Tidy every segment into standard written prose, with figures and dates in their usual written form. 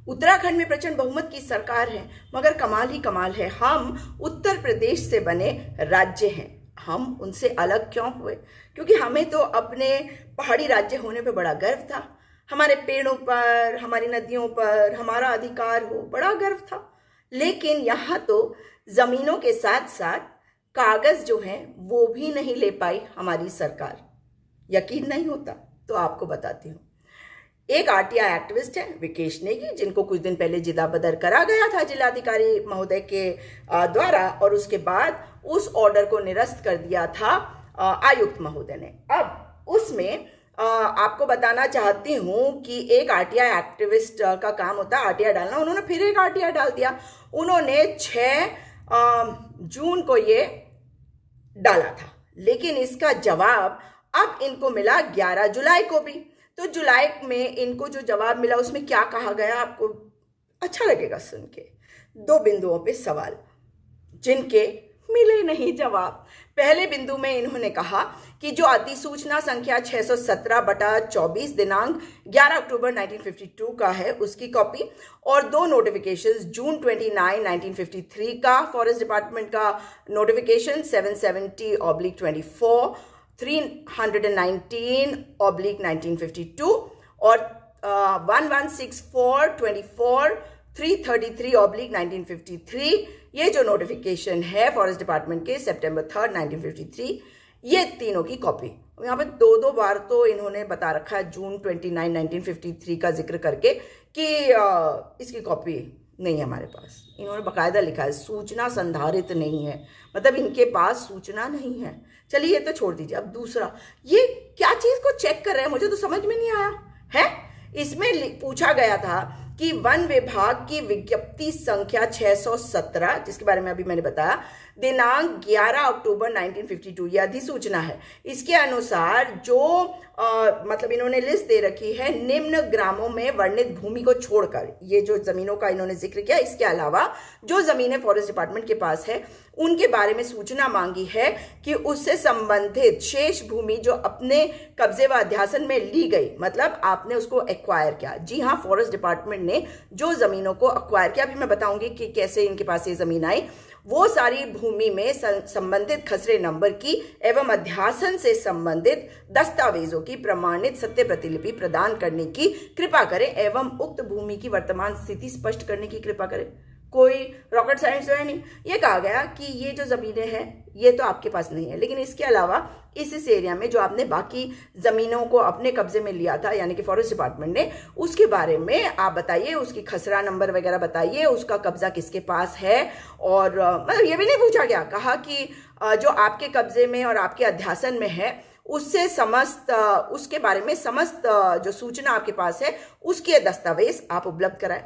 उत्तराखंड में प्रचंड बहुमत की सरकार है, मगर कमाल ही कमाल है, हम उत्तर प्रदेश से बने राज्य हैं। हम उनसे अलग क्यों हुए? क्योंकि हमें तो अपने पहाड़ी राज्य होने पे बड़ा गर्व था। हमारे पेड़ों पर, हमारी नदियों पर हमारा अधिकार हो, बड़ा गर्व था। लेकिन यहाँ तो जमीनों के साथ साथ कागज जो हैं वो भी नहीं ले पाई हमारी सरकार। यकीन नहीं होता तो आपको बताती हूँ। एक आरटीआई एक्टिविस्ट है विकेश नेगी, जिनको कुछ दिन पहले जिलाबदर करा गया था जिलाधिकारी महोदय के द्वारा, और उसके बाद उस ऑर्डर को निरस्त कर दिया था आयुक्त महोदय ने। अब उसमें आपको बताना चाहती हूं कि एक आरटीआई एक्टिविस्ट का काम होता है आरटीआई डालना। उन्होंने फिर एक आरटीआई डाल दिया। उन्होंने 6 जून को ये डाला था, लेकिन इसका जवाब अब इनको मिला 11 जुलाई को भी। तो जुलाई में इनको जो जवाब मिला उसमें क्या कहा गया, आपको अच्छा लगेगा सुन के। 2 बिंदुओं पे सवाल जिनके मिले नहीं जवाब। पहले बिंदु में इन्होंने कहा कि जो अधिसूचना संख्या 617/24 दिनांक 11 अक्टूबर 1952 का है उसकी कॉपी, और 2 नोटिफिकेशंस जून 29, 1953 का फॉरेस्ट डिपार्टमेंट का नोटिफिकेशन 770/24, 319/1952 और 1164/24, 333/1953, ये जो नोटिफिकेशन है फॉरेस्ट डिपार्टमेंट के September 3, 1953, ये तीनों की कॉपी। यहाँ पे 2 बार तो इन्होंने बता रखा है जून 29, 1953 का जिक्र करके कि इसकी कॉपी नहीं है हमारे पास। इन्होंने बकायदा लिखा है सूचना संधारित नहीं है, मतलब इनके पास सूचना नहीं है। चलिए ये तो छोड़ दीजिए। अब दूसरा, ये क्या चीज को चेक कर रहे हैं, मुझे तो समझ में नहीं आया है। इसमें पूछा गया था कि वन विभाग की विज्ञप्ति संख्या 617, जिसके बारे में अभी मैंने बताया, दिनांक 11 अक्टूबर 1952, यह अधिसूचना है। इसके अनुसार जो मतलब इन्होंने लिस्ट दे रखी है निम्न ग्रामों में वर्णित भूमि को छोड़कर, ये जो जमीनों का इन्होंने जिक्र किया, इसके अलावा जो जमीनें फॉरेस्ट डिपार्टमेंट के पास है उनके बारे में सूचना मांगी है कि उससे संबंधित शेष भूमि जो अपने कब्जे व अध्यासन में ली गई, मतलब आपने उसको एक्वायर किया। जी हाँ, फॉरेस्ट डिपार्टमेंट ने जो जमीनों को एक्वायर किया, अभी मैं बताऊंगी कि कैसे इनके पास ये जमीन आई, वो सारी भूमि में संबंधित खसरे नंबर की एवं अध्यासन से संबंधित दस्तावेजों की प्रमाणित सत्य प्रतिलिपि प्रदान करने की कृपा करें एवं उक्त भूमि की वर्तमान स्थिति स्पष्ट करने की कृपा करें। कोई रॉकेट साइंस तो है नहीं। ये कहा गया कि ये जो जमीनें हैं ये तो आपके पास नहीं है, लेकिन इसके अलावा इस एरिया में जो आपने बाकी जमीनों को अपने कब्जे में लिया था, यानी कि फॉरेस्ट डिपार्टमेंट ने, उसके बारे में आप बताइए, उसकी खसरा नंबर वगैरह बताइए, उसका कब्जा किसके पास है। और मतलब ये भी नहीं पूछा गया, कहा कि जो आपके कब्जे में और आपके अध्यासन में है उससे समस्त उसके बारे में समस्त जो सूचना आपके पास है उसके दस्तावेज आप उपलब्ध कराएं।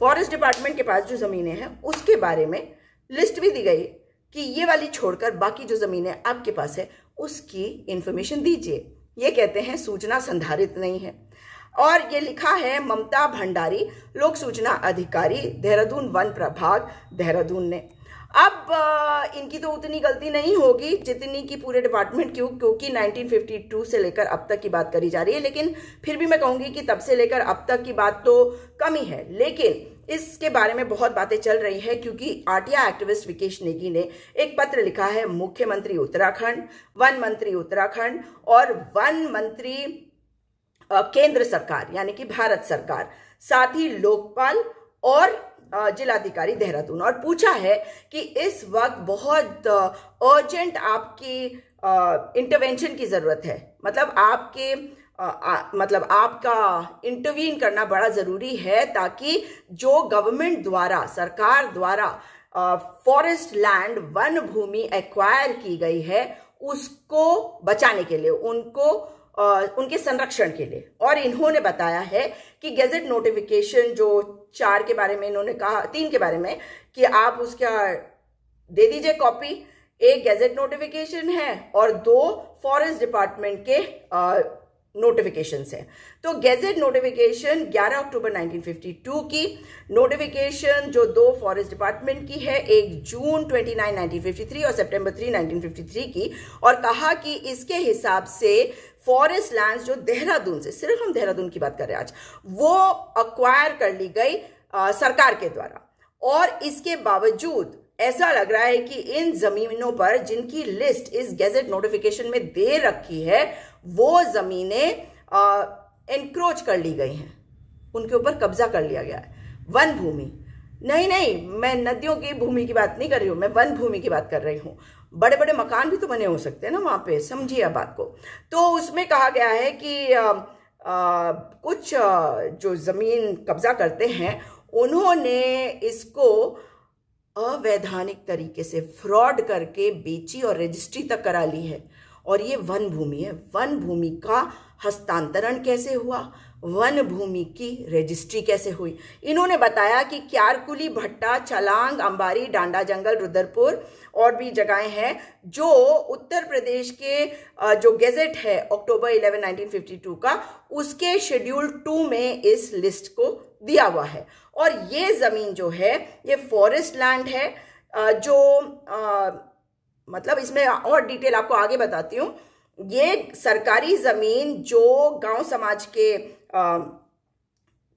फॉरेस्ट डिपार्टमेंट के पास जो जमीनें हैं उसके बारे में लिस्ट भी दी गई कि ये वाली छोड़कर बाकी जो जमीनें आपके पास है उसकी इंफॉर्मेशन दीजिए। ये कहते हैं सूचना संधारित नहीं है। और ये लिखा है ममता भंडारी, लोक सूचना अधिकारी, देहरादून वन प्रभाग, देहरादून ने। अब इनकी तो उतनी गलती नहीं होगी जितनी की पूरे डिपार्टमेंट की, क्योंकि 1952 से लेकर अब तक की बात करी जा रही है, लेकिन फिर भी मैं कहूंगी कि तब से लेकर अब तक की बात तो कम ही है। लेकिन इसके बारे में बहुत बातें चल रही है क्योंकि आरटीआई एक्टिविस्ट विकेश नेगी ने एक पत्र लिखा है मुख्यमंत्री उत्तराखंड, वन मंत्री उत्तराखंड और वन मंत्री केंद्र सरकार यानी कि भारत सरकार, साथ ही लोकपाल और जिलाधिकारी देहरादून, और पूछा है कि इस वक्त बहुत अर्जेंट आपकी इंटरवेंशन की जरूरत है। मतलब आपका इंटरवीन करना बड़ा जरूरी है ताकि जो गवर्नमेंट द्वारा, सरकार द्वारा फॉरेस्ट लैंड, वन भूमि एक्वायर की गई है उसको बचाने के लिए, उनके संरक्षण के लिए। और इन्होंने बताया है कि गैजेट नोटिफिकेशन जो 4 के बारे में इन्होंने कहा, 3 के बारे में, कि आप उसका दे दीजिए कॉपी। एक गैजेट नोटिफिकेशन है और 2 फॉरेस्ट डिपार्टमेंट के नोटिफिकेशन है। तो गैजेट नोटिफिकेशन 11 अक्टूबर 1952 की, नोटिफिकेशन जो 2 फॉरेस्ट डिपार्टमेंट की है, एक जून 29 1953 और सितंबर 3 1953 की, और कहा कि इसके हिसाब से फॉरेस्ट लैंड्स जो देहरादून से, सिर्फ हम देहरादून की बात कर रहे हैं आज, वो अक्वायर कर ली गई सरकार के द्वारा। और इसके बावजूद ऐसा लग रहा है कि इन जमीनों पर जिनकी लिस्ट इस गैजेट नोटिफिकेशन में दे रखी है, वो जमीनें एनक्रोच कर ली गई हैं, उनके ऊपर कब्जा कर लिया गया है। वन भूमि नहीं, मैं नदियों की भूमि की बात नहीं कर रही हूं, मैं वन भूमि की बात कर रही हूं। बड़े बड़े मकान भी तो बने हो सकते हैं ना वहां पे, समझिए आप बात को। तो उसमें कहा गया है कि कुछ जो जमीन कब्जा करते हैं, उन्होंने इसको अवैधानिक तरीके से फ्रॉड करके बेची और रजिस्ट्री तक करा ली है। और ये वन भूमि है। वन भूमि का हस्तांतरण कैसे हुआ, वन भूमि की रजिस्ट्री कैसे हुई? इन्होंने बताया कि क्यारकुली, भट्टा, छलांग, अंबारी, डांडा जंगल, रुद्रपुर और भी जगहें हैं जो उत्तर प्रदेश के जो गैजेट है अक्टूबर 11 1952 का, उसके शेड्यूल 2 में इस लिस्ट को दिया हुआ है। और ये जमीन जो है ये फॉरेस्ट लैंड है, जो मतलब इसमें और डिटेल आपको आगे बताती हूँ। ये सरकारी जमीन जो गांव समाज के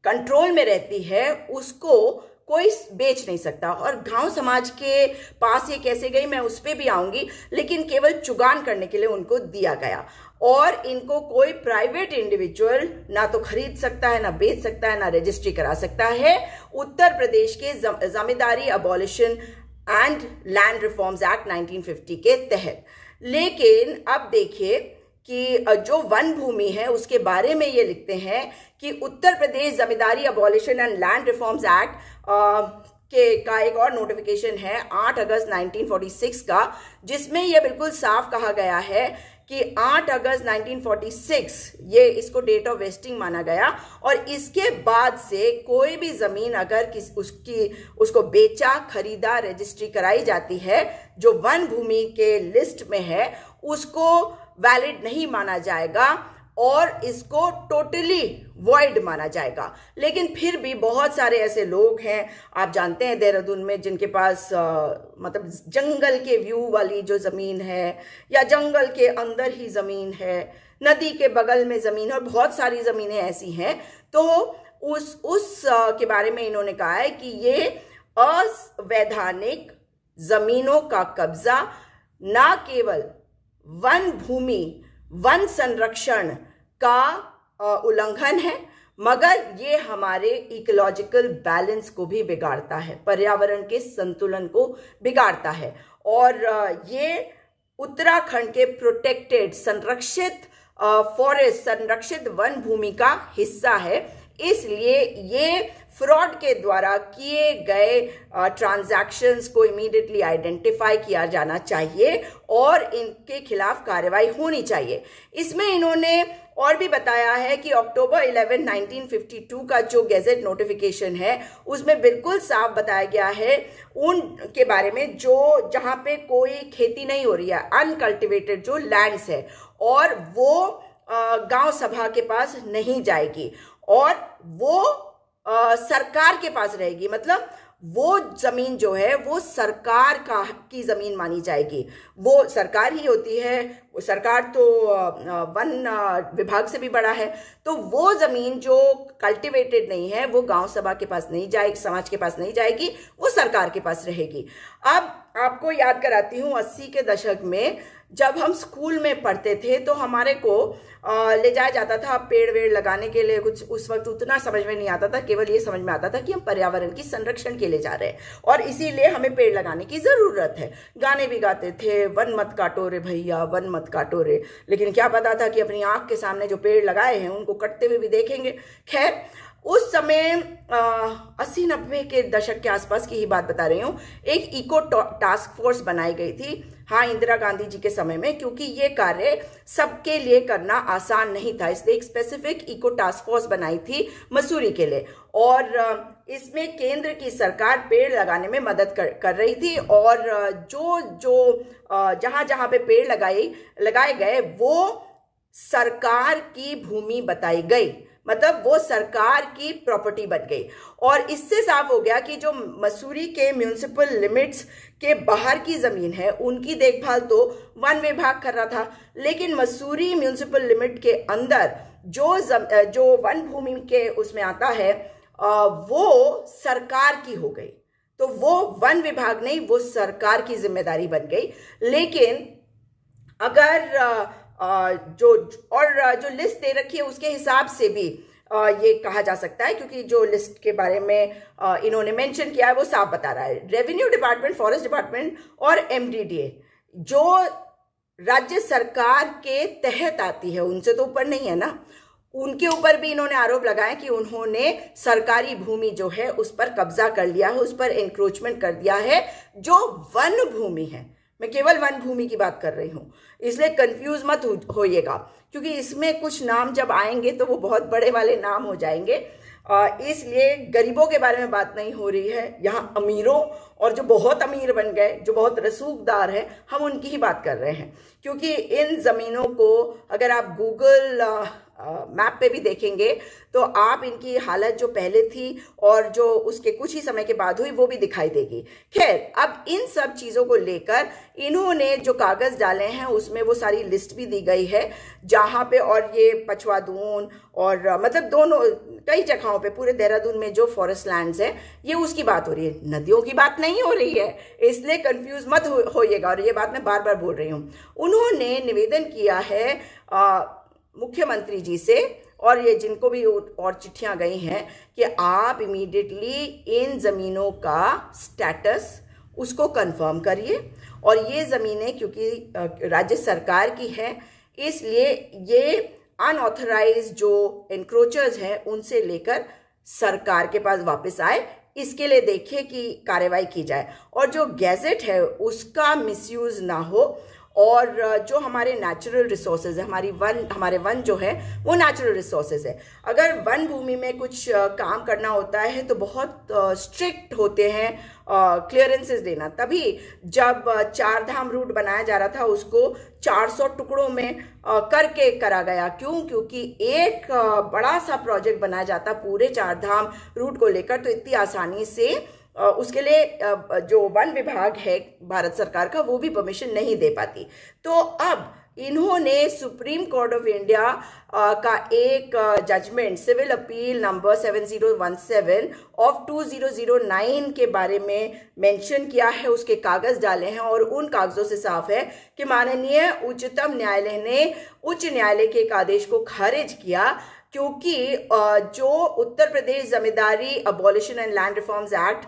कंट्रोल में रहती है, उसको कोई बेच नहीं सकता। और गांव समाज के पास ये कैसे गई, मैं उस पर भी आऊंगी, लेकिन केवल चुगान करने के लिए उनको दिया गया। और इनको कोई प्राइवेट इंडिविजुअल ना तो खरीद सकता है, ना बेच सकता है, ना रजिस्ट्री करा सकता है। उत्तर प्रदेश के zamindari abolition and land reforms act 1950 के तहत। लेकिन अब देखिए कि जो वन भूमि है उसके बारे में ये लिखते हैं कि Uttar Pradesh zamindari abolition and land reforms act का एक और नोटिफिकेशन है 8 अगस्त 1946 का, जिसमें यह बिल्कुल साफ कहा गया है कि 8 अगस्त 1946 ये इसको डेट ऑफ वेस्टिंग माना गया। और इसके बाद से कोई भी जमीन अगर उसको बेचा, खरीदा, रजिस्ट्री कराई जाती है, जो वन भूमि के लिस्ट में है, उसको वैलिड नहीं माना जाएगा और इसको टोटली वॉइड माना जाएगा। लेकिन फिर भी बहुत सारे ऐसे लोग हैं, आप जानते हैं देहरादून में, जिनके पास मतलब जंगल के व्यू वाली जो ज़मीन है, या जंगल के अंदर ही ज़मीन है, नदी के बगल में ज़मीन है, और बहुत सारी ज़मीनें ऐसी हैं। तो उस के बारे में इन्होंने कहा है कि ये अवैधानिक ज़मीनों का कब्जा ना केवल वन भूमि, वन संरक्षण का उल्लंघन है, मगर ये हमारे इकोलॉजिकल बैलेंस को भी बिगाड़ता है, पर्यावरण के संतुलन को बिगाड़ता है। और ये उत्तराखंड के प्रोटेक्टेड, संरक्षित फॉरेस्ट, संरक्षित वन भूमि का हिस्सा है। इसलिए ये फ्रॉड के द्वारा किए गए ट्रांजैक्शंस को इमीडिएटली आइडेंटिफाई किया जाना चाहिए और इनके खिलाफ कार्रवाई होनी चाहिए। इसमें इन्होंने और भी बताया है कि अक्टूबर 11 1952 का जो गैजेट नोटिफिकेशन है, उसमें बिल्कुल साफ बताया गया है उन के बारे में जो जहां पे कोई खेती नहीं हो रही है, अनकल्टिवेटेड जो लैंड्स है, और वो गांव सभा के पास नहीं जाएगी और वो सरकार के पास रहेगी। मतलब वो जमीन जो है वो सरकार की जमीन मानी जाएगी। वो सरकार ही होती है, वो सरकार तो वन विभाग से भी बड़ा है। तो वो जमीन जो कल्टीवेटेड नहीं है वो गांव सभा के पास नहीं जाएगी, समाज के पास नहीं जाएगी, वो सरकार के पास रहेगी। अब आपको याद कराती हूँ 80 के दशक में जब हम स्कूल में पढ़ते थे तो हमारे को ले जाया जाता था पेड़ वेड़ लगाने के लिए। कुछ उस वक्त उतना समझ में नहीं आता था, केवल ये समझ में आता था कि हम पर्यावरण की संरक्षण के लिए जा रहे हैं और इसीलिए हमें पेड़ लगाने की जरूरत है। गाने भी गाते थे, वन मत काटो रे भैया, वन मत काटो रे। लेकिन क्या पता था कि अपनी आंख के सामने जो पेड़ लगाए हैं उनको कटते हुए भी देखेंगे। खैर, उस समय 80-90 के दशक के आसपास की ही बात बता रही हूँ। एक इको टास्क फोर्स बनाई गई थी, हाँ, इंदिरा गांधी जी के समय में, क्योंकि ये कार्य सबके लिए करना आसान नहीं था, इसलिए एक स्पेसिफिक इको टास्क फोर्स बनाई थी मसूरी के लिए। और इसमें केंद्र की सरकार पेड़ लगाने में मदद कर रही थी और जो जहां जहां पे पेड़ लगाए गए वो सरकार की भूमि बताई गई, मतलब वो सरकार की प्रॉपर्टी बन गई। और इससे साफ हो गया कि जो मसूरी के म्यूनिसिपल लिमिट्स के बाहर की जमीन है उनकी देखभाल तो वन विभाग कर रहा था, लेकिन मसूरी म्यूनिसिपल लिमिट के अंदर जो वन भूमि के उसमें आता है वो सरकार की हो गई। तो वो वन विभाग नहीं, वो सरकार की जिम्मेदारी बन गई। लेकिन अगर जो लिस्ट दे रखी है उसके हिसाब से भी ये कहा जा सकता है, क्योंकि जो लिस्ट के बारे में इन्होंने मेंशन किया है वो साफ बता रहा है। रेवेन्यू डिपार्टमेंट, फॉरेस्ट डिपार्टमेंट और एमडीडीए जो राज्य सरकार के तहत आती है, उनसे तो ऊपर नहीं है ना, उनके ऊपर भी इन्होंने आरोप लगाया कि उन्होंने सरकारी भूमि जो है उस पर कब्जा कर लिया है, उस पर एंक्रोचमेंट कर दिया है जो वन भूमि है। मैं केवल वन भूमि की बात कर रही हूं, इसलिए कंफ्यूज मत होइएगा, क्योंकि इसमें कुछ नाम जब आएंगे तो वो बहुत बड़े वाले नाम हो जाएंगे। इसलिए गरीबों के बारे में बात नहीं हो रही है, यहाँ अमीरों और जो बहुत अमीर बन गए, जो बहुत रसूखदार है, हम उनकी ही बात कर रहे हैं। क्योंकि इन जमीनों को अगर आप गूगल मैप पे भी देखेंगे तो आप इनकी हालत जो पहले थी और जो उसके कुछ ही समय के बाद हुई वो भी दिखाई देगी। खैर, अब इन सब चीज़ों को लेकर इन्होंने जो कागज़ डाले हैं उसमें वो सारी लिस्ट भी दी गई है, जहाँ पे और ये पछवादून और मतलब दोनों कई जगहों पे पूरे देहरादून में जो फॉरेस्ट लैंड्स है ये उसकी बात हो रही है, नदियों की बात नहीं हो रही है, इसलिए कंफ्यूज मत होइएगा। और ये बात मैं बार बार बोल रही हूँ। उन्होंने निवेदन किया है मुख्यमंत्री जी से, और ये जिनको भी और चिट्ठियां गई हैं कि आप इमीडिएटली इन ज़मीनों का स्टेटस उसको कंफर्म करिए। और ये ज़मीनें क्योंकि राज्य सरकार की है, इसलिए ये अनऑथराइज्ड जो एनक्रोचर्स हैं उनसे लेकर सरकार के पास वापस आए, इसके लिए देखिए कि कार्रवाई की जाए। और जो गैजेट है उसका मिसयूज़ ना हो, और जो हमारे नेचुरल रिसोर्सेज है, हमारे वन जो है वो नेचुरल रिसोर्सेज है। अगर वन भूमि में कुछ काम करना होता है तो बहुत स्ट्रिक्ट होते हैं क्लियरेंसेस देना। तभी जब चार धाम रूट बनाया जा रहा था उसको 400 टुकड़ों में करके करा गया। क्यों? क्योंकि एक बड़ा सा प्रोजेक्ट बनाया जाता पूरे चार धाम रूट को लेकर तो इतनी आसानी से उसके लिए जो वन विभाग है भारत सरकार का वो भी परमिशन नहीं दे पाती। तो अब इन्होंने सुप्रीम कोर्ट ऑफ इंडिया का एक judgement civil appeal number 7017 of 2009 के बारे में मेंशन किया है, उसके कागज डाले हैं और उन कागजों से साफ है कि माननीय उच्चतम न्यायालय ने उच्च न्यायालय के एक आदेश को खारिज किया, क्योंकि जो Uttar Pradesh zamindari abolition and land reforms act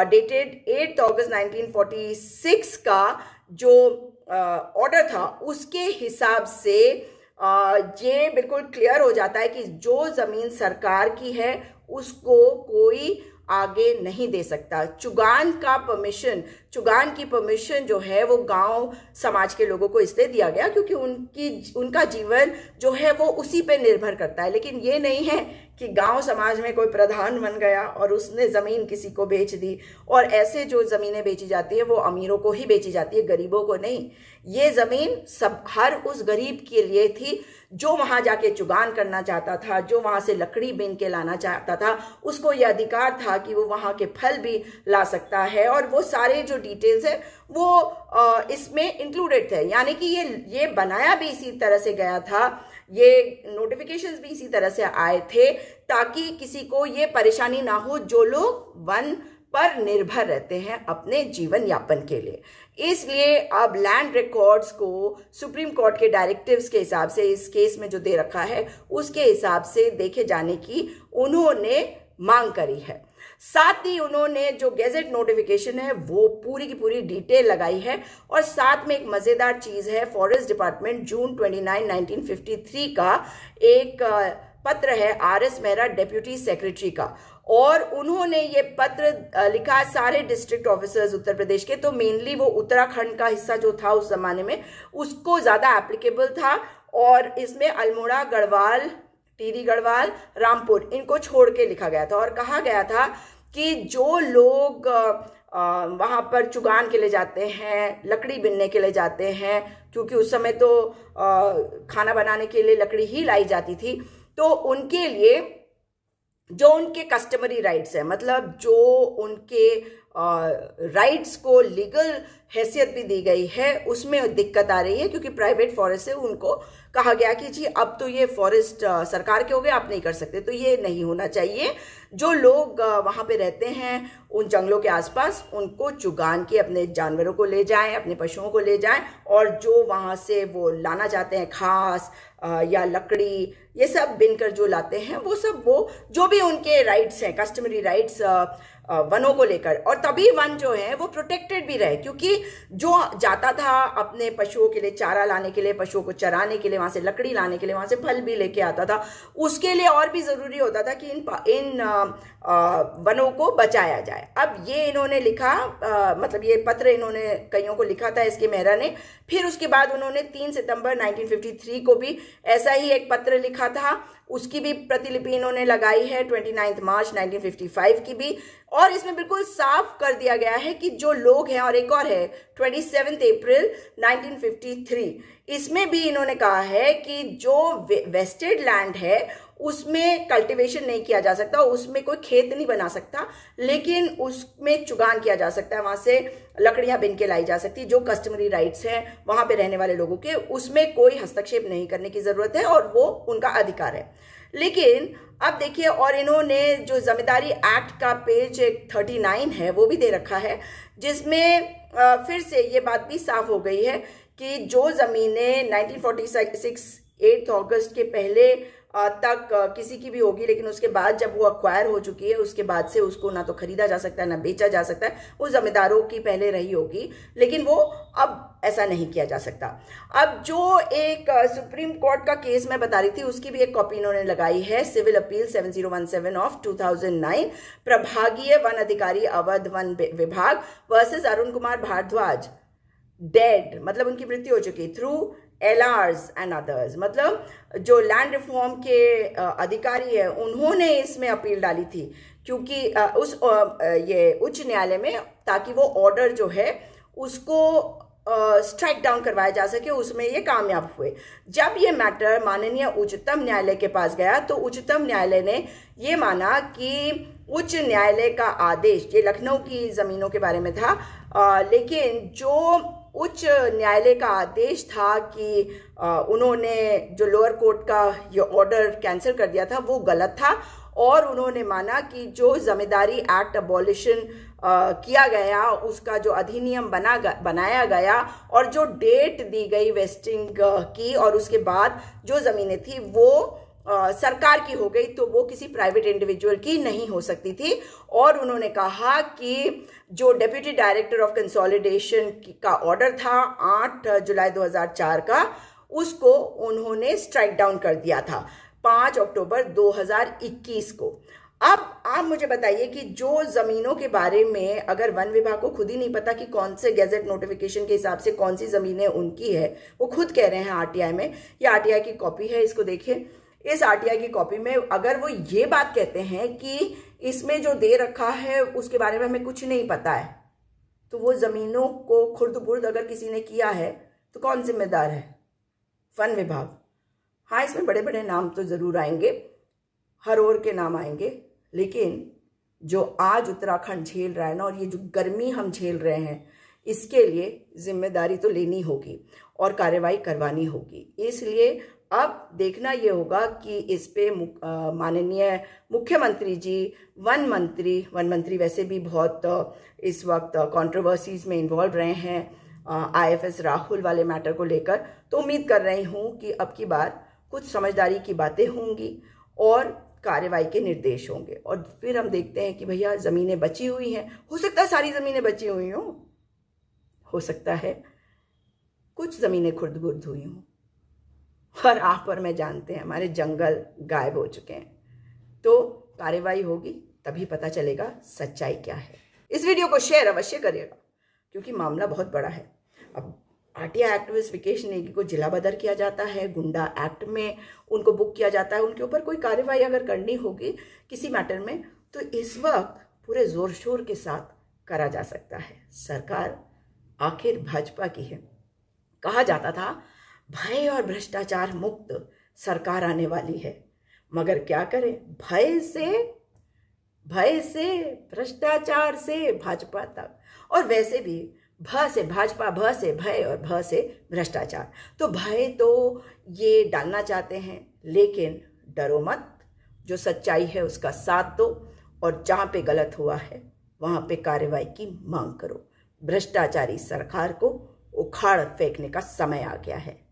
dated 8 अगस्त 1946 का जो ऑर्डर था उसके हिसाब से ये बिल्कुल क्लियर हो जाता है कि जो जमीन सरकार की है उसको कोई आगे नहीं दे सकता। चुगान की परमिशन जो है वो गांव समाज के लोगों को इसलिए दिया गया क्योंकि उनका जीवन जो है वो उसी पे निर्भर करता है। लेकिन ये नहीं है कि गांव समाज में कोई प्रधान बन गया और उसने ज़मीन किसी को बेच दी, और ऐसे जो ज़मीनें बेची जाती है वो अमीरों को ही बेची जाती है, गरीबों को नहीं। ये ज़मीन हर उस गरीब के लिए थी जो वहाँ जाके चुगान करना चाहता था, जो वहाँ से लकड़ी बीन के लाना चाहता था, उसको ये अधिकार था कि वो वहाँ के फल भी ला सकता है। और वो सारे जो डिटेल्स है वो इसमें इंक्लूडेड थे, यानी कि ये बनाया भी इसी तरह से गया था, ये नोटिफिकेशंस भी इसी तरह से आए थे ताकि किसी को ये परेशानी ना हो जो लोग वन पर निर्भर रहते हैं अपने जीवन यापन के लिए। इसलिए अब लैंड रिकॉर्ड्स को सुप्रीम कोर्ट के डायरेक्टिव्स के हिसाब से इस केस में जो दे रखा है उसके हिसाब से देखे जाने की उन्होंने मांग करी है। साथ ही उन्होंने जो गेजेट नोटिफिकेशन है वो पूरी की पूरी डिटेल लगाई है। और साथ में एक मज़ेदार चीज़ है, फॉरेस्ट डिपार्टमेंट जून 29, 1953 का एक पत्र है RS मेहरा डेप्यूटी सेक्रेटरी का, और उन्होंने ये पत्र लिखा है सारे डिस्ट्रिक्ट ऑफिसर्स उत्तर प्रदेश के। तो मेनली वो उत्तराखंड का हिस्सा जो था उस जमाने में उसको ज़्यादा एप्लीकेबल था, और इसमें अल्मोड़ा, गढ़वाल, टिहरी गढ़वाल, रामपुर इनको छोड़ के लिखा गया था। और कहा गया था कि जो लोग वहाँ पर चुगान के लिए जाते हैं, लकड़ी बिनने के लिए जाते हैं, क्योंकि उस समय तो खाना बनाने के लिए लकड़ी ही लाई जाती थी। तो उनके लिए जो उनके कस्टमरी राइट्स है, मतलब जो उनके राइट्स को लीगल हैसियत भी दी गई है, उसमें दिक्कत आ रही है, क्योंकि प्राइवेट फॉरेस्ट से उनको कहा गया कि जी अब तो ये फॉरेस्ट सरकार के हो गए, आप नहीं कर सकते। तो ये नहीं होना चाहिए। जो लोग वहाँ पे रहते हैं उन जंगलों के आसपास, उनको चुगान के अपने जानवरों को ले जाएं, अपने पशुओं को ले जाएं, और जो वहाँ से वो लाना चाहते हैं घास या लकड़ी, ये सब बिनकर जो लाते हैं, वो सब वो जो भी उनके राइट्स हैं, कस्टमरी राइट्स वनों को लेकर, और तभी वन जो है वो प्रोटेक्टेड भी रहे, क्योंकि जो जाता था अपने पशुओं के लिए चारा लाने के लिए, पशुओं को चराने के लिए, वहां से लकड़ी लाने के लिए, वहां से फल भी लेके आता था, उसके लिए और भी जरूरी होता था कि इन वनों को बचाया जाए। अब ये इन्होंने लिखा, मतलब ये पत्र इन्होंने कईयों को लिखा था, इसके मेहरा ने। फिर उसके बाद उन्होंने 3 सितंबर 1953 को भी ऐसा ही एक पत्र लिखा था, उसकी भी प्रतिलिपि इन्होंने लगाई है, 29 मार्च 1955 की भी। और इसमें बिल्कुल साफ कर दिया गया है कि जो लोग हैं, और एक और है 27 अप्रैल 1953, इसमें भी इन्होंने कहा है कि जो वेस्टेड लैंड है उसमें कल्टीवेशन नहीं किया जा सकता, उसमें कोई खेत नहीं बना सकता, लेकिन उसमें चुगान किया जा सकता है, वहां से लकड़ियां बिन के लाई जा सकती, जो कस्टमरी राइट्स हैं वहां पे रहने वाले लोगों के, उसमें कोई हस्तक्षेप नहीं करने की जरूरत है, और वो उनका अधिकार है। लेकिन अब देखिए, और इन्होंने जो जमींदारी एक्ट का पेज 39 है वो भी दे रखा है, जिसमें फिर से ये बात भी साफ हो गई है कि जो जमीनें 1946 8 अगस्त के पहले तक किसी की भी होगी, लेकिन उसके बाद जब वो अक्वायर हो चुकी है, उसके बाद से उसको ना तो खरीदा जा सकता है ना बेचा जा सकता है, वो जमींदारों की पहले रही होगी, लेकिन वो अब ऐसा नहीं किया जा सकता। अब जो एक सुप्रीम कोर्ट का केस मैं बता रही थी, उसकी भी एक कॉपी इन्होंने लगाई है, सिविल अपील 7017 ऑफ 2009, प्रभागीय वन अधिकारी अवध वन विभाग वर्सेस अरुण कुमार भारद्वाज, डेड, मतलब उनकी मृत्यु हो चुकी, थ्रू एलार्स एंड अदर्स, मतलब जो लैंड रिफॉर्म के अधिकारी है, उन्होंने इसमें अपील डाली थी, क्योंकि ये उच्च न्यायालय में, ताकि वो ऑर्डर जो है उसको स्ट्राइक डाउन करवाया जा सके, उसमें ये कामयाब हुए। जब ये मैटर माननीय उच्चतम न्यायालय के पास गया, तो उच्चतम न्यायालय ने ये माना कि उच्च न्यायालय का आदेश, ये लखनऊ की जमीनों के बारे में था, लेकिन जो उच्च न्यायालय का आदेश था कि उन्होंने जो लोअर कोर्ट का ये ऑर्डर कैंसिल कर दिया था, वो गलत था, और उन्होंने माना कि जो जमींदारी एक्ट अबॉलिशन किया गया, उसका जो अधिनियम बनाया गया, और जो डेट दी गई वेस्टिंग की, और उसके बाद जो जमीनें थी वो सरकार की हो गई, तो वो किसी प्राइवेट इंडिविजुअल की नहीं हो सकती थी। और उन्होंने कहा कि जो डेप्यूटी डायरेक्टर ऑफ कंसोलिडेशन का ऑर्डर था 8 जुलाई 2004 का, उसको उन्होंने स्ट्राइक डाउन कर दिया था 5 अक्टूबर 2021 को। अब आप मुझे बताइए कि जो जमीनों के बारे में अगर वन विभाग को खुद ही नहीं पता कि कौन से गैजेट नोटिफिकेशन के हिसाब से कौन सी जमीनें उनकी है, वो खुद कह रहे हैं आरटीआई में, ये आरटीआई की कॉपी है, इसको देखिए, इस आरटीआई की कॉपी में अगर वो ये बात कहते हैं कि इसमें जो दे रखा है उसके बारे में हमें कुछ नहीं पता है, तो वो जमीनों को खुर्द-बुर्द अगर किसी ने किया है तो कौन जिम्मेदार है? वन विभाग। हाँ, इसमें बड़े बड़े नाम तो जरूर आएंगे, हर ओर के नाम आएंगे, लेकिन जो आज उत्तराखंड झेल रहा है ना, और ये जो गर्मी हम झेल रहे हैं, इसके लिए जिम्मेदारी तो लेनी होगी और कार्रवाई करवानी होगी। इसलिए अब देखना ये होगा कि इस पे माननीय मुख्यमंत्री जी, वन मंत्री वैसे भी बहुत इस वक्त कंट्रोवर्सीज में इन्वॉल्व रहे हैं आईएफएस राहुल वाले मैटर को लेकर, तो उम्मीद कर रही हूँ कि अब की बार कुछ समझदारी की बातें होंगी और कार्रवाई के निर्देश होंगे, और फिर हम देखते हैं कि भैया ज़मीनें बची हुई हैं, हो सकता है सारी ज़मीनें बची हुई हों, हो सकता है कुछ ज़मीनें खुर्द-बुर्द हुई हों, और आप और मैं जानते हैं हमारे जंगल गायब हो चुके हैं। तो कार्रवाई होगी तभी पता चलेगा सच्चाई क्या है। इस वीडियो को शेयर अवश्य करिएगा, क्योंकि मामला बहुत बड़ा है। अब आरटीआई एक्टिविस्ट विकेश नेगी को जिला बदर किया जाता है, गुंडा एक्ट में उनको बुक किया जाता है, उनके ऊपर कोई कार्रवाई अगर करनी होगी किसी मैटर में, तो इस वक्त पूरे जोर शोर के साथ करा जा सकता है। सरकार आखिर भाजपा की है। कहा जाता था भय और भ्रष्टाचार मुक्त सरकार आने वाली है, मगर क्या करें, भय से भ्रष्टाचार से भाजपा तक, और वैसे भी भ से भाजपा, भ से भय और भ से भ्रष्टाचार। तो भय तो ये डालना चाहते हैं, लेकिन डरो मत, जो सच्चाई है उसका साथ दो, और जहाँ पे गलत हुआ है वहाँ पे कार्रवाई की मांग करो। भ्रष्टाचारी सरकार को उखाड़ फेंकने का समय आ गया है।